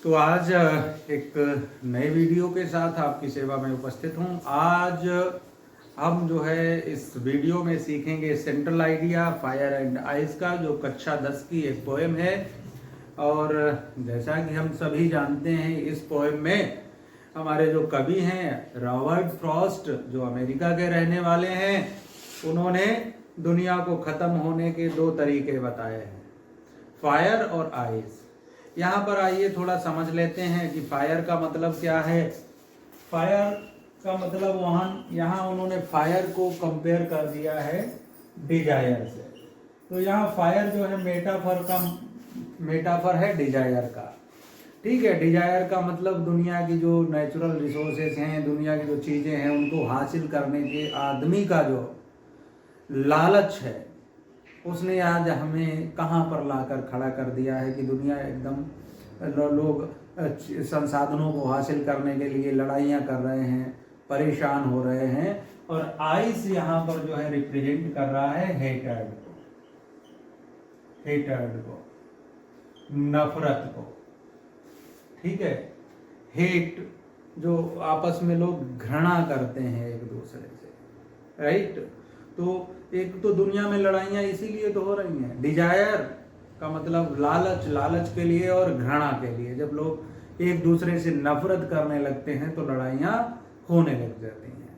तो आज एक नए वीडियो के साथ आपकी सेवा में उपस्थित हूँ। आज हम जो है इस वीडियो में सीखेंगे central idea fire and ice का, जो कक्षा 10 की एक पोएम है। और जैसा कि हम सभी जानते हैं, इस पोएम में हमारे जो कवि हैं रॉबर्ट फ्रॉस्ट, जो अमेरिका के रहने वाले हैं, उन्होंने दुनिया को ख़त्म होने के दो तरीके बताए हैं, फायर और आइस। यहाँ पर आइए थोड़ा समझ लेते हैं कि फायर का मतलब क्या है। फायर का मतलब यहाँ उन्होंने फायर को कंपेयर कर दिया है डिजायर से। तो यहाँ फायर जो है मेटाफर है डिजायर का। ठीक है, डिजायर का मतलब दुनिया की जो नेचुरल रिसोर्सेज हैं, दुनिया की जो चीज़ें हैं, उनको हासिल करने के आदमी का जो लालच है, उसने आज हमें कहाँ पर लाकर खड़ा कर दिया है कि दुनिया एकदम लोग संसाधनों को हासिल करने के लिए लड़ाइयाँ कर रहे हैं, परेशान हो रहे हैं। और आइस यहाँ पर जो है रिप्रेजेंट कर रहा है हेटर्ड को, नफरत को। ठीक है, हेट जो आपस में लोग घृणा करते हैं एक दूसरे से, राइट। तो एक तो दुनिया में लड़ाइयाँ इसीलिए तो हो रही हैं। डिजायर का मतलब लालच के लिए और घृणा के लिए। जब लोग एक दूसरे से नफरत करने लगते हैं तो लड़ाइयाँ होने लग जाती हैं।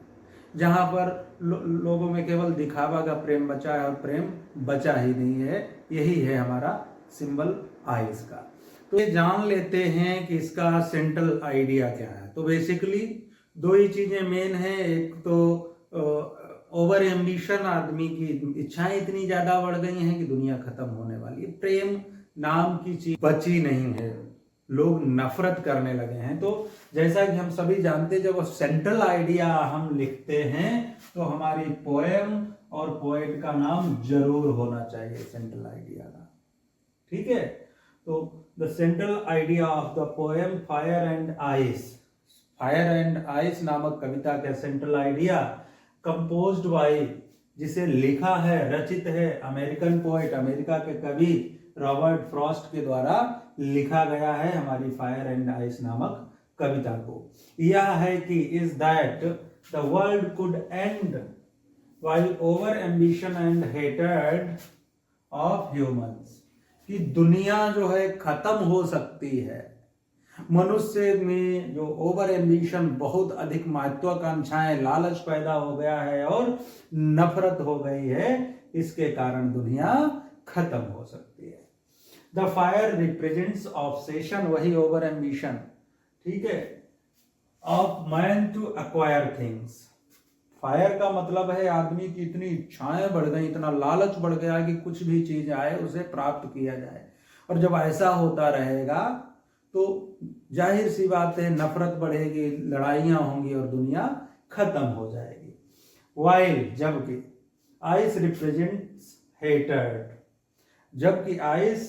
जहाँ पर लोगों में केवल दिखावा का प्रेम बचा है और प्रेम बचा ही नहीं है। यही है हमारा सिंबल आइस का। तो ये जान लेते हैं कि इसका सेंट्रल आइडिया क्या है। तो बेसिकली दो ही चीज़ें मेन हैं। एक तो ओवर एम्बिशन, आदमी की इच्छाएं इतनी ज्यादा बढ़ गई हैं कि दुनिया खत्म होने वाली है। प्रेम नाम की चीज बची नहीं है, लोग नफरत करने लगे हैं। तो जैसा कि हम सभी जानते हैं, जब सेंट्रल आइडिया हम लिखते हैं तो हमारी पोएम और पोएट का नाम जरूर होना चाहिए सेंट्रल आइडिया का। ठीक है, तो the central idea of the poem fire and ice नामक कविता का सेंट्रल आइडिया कंपोज्ड बाय, जिसे लिखा है, रचित है अमेरिकन पोएट, अमेरिका के कवि रॉबर्ट फ्रॉस्ट के द्वारा लिखा गया है हमारी फायर एंड आइस नामक कविता को। यह है कि is that the world could and while over ambition and hated of humans, कि दुनिया जो है खत्म हो सकती है। मनुष्य में जो ओवर एम्बिशन, बहुत अधिक महत्वाकांक्षाएं, लालच पैदा हो गया है और नफरत हो गई है, इसके कारण दुनिया खत्म हो सकती है। द फायर रिप्रेजेंट्स ऑब्सेशन, वही ओवर एम्बिशन, ठीक है, of man to acquire things. Fire का मतलब है आदमी की इतनी इच्छाएं बढ़ गई, इतना लालच बढ़ गया कि कुछ भी चीज आए उसे प्राप्त किया जाए। और जब ऐसा होता रहेगा तो जाहिर सी बात है नफरत बढ़ेगी, लड़ाइयाँ होंगी और दुनिया खत्म हो जाएगी। वाइल, जबकि आइस रिप्रेजेंट्स हेटर्ड, जबकि आइस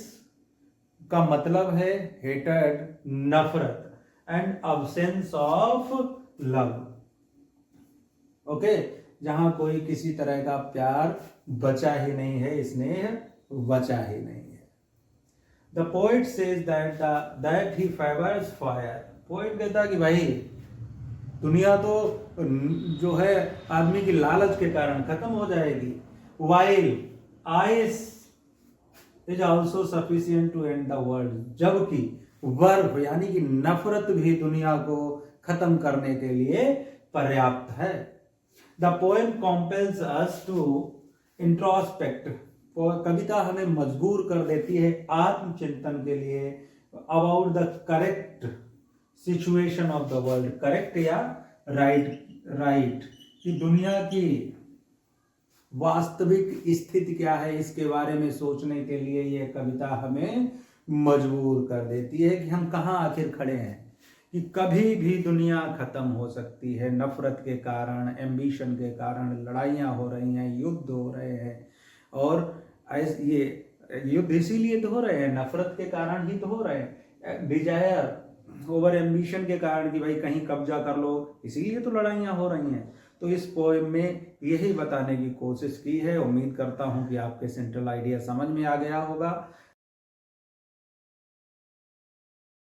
का मतलब है हेटर्ड, नफरत, and absence of love. Okay, जहां कोई किसी तरह का प्यार बचा ही नहीं है, स्नेह बचा ही नहीं है। The poet says that he favors fire. Poet कहता कि भाई दुनिया तो जो है आदमी की लालच के कारण खत्म हो जाएगी। While ice is also sufficient to end the world. जबकि बर्फ यानी कि नफरत भी दुनिया को खत्म करने के लिए पर्याप्त है। The poem compels us to introspect. कविता हमें मजबूर कर देती है आत्मचिंतन के लिए, about the correct situation of the world, correct या राइट, कि दुनिया की वास्तविक स्थिति क्या है, इसके बारे में सोचने के लिए यह कविता हमें मजबूर कर देती है कि हम कहाँ आखिर खड़े हैं, कि कभी भी दुनिया खत्म हो सकती है। नफरत के कारण, एम्बिशन के कारण लड़ाइयाँ हो रही हैं, युद्ध हो रहे हैं। और ये युद्ध इसीलिए तो हो रहे हैं, नफरत के कारण ही तो हो रहे हैं। डिजायर, ओवर एम्बिशन के कारण कि भाई कहीं कब्जा कर लो, इसीलिए तो लड़ाइयाँ हो रही हैं। तो इस पोएम में यही बताने की कोशिश की है। उम्मीद करता हूँ कि आपके सेंट्रल आइडिया समझ में आ गया होगा।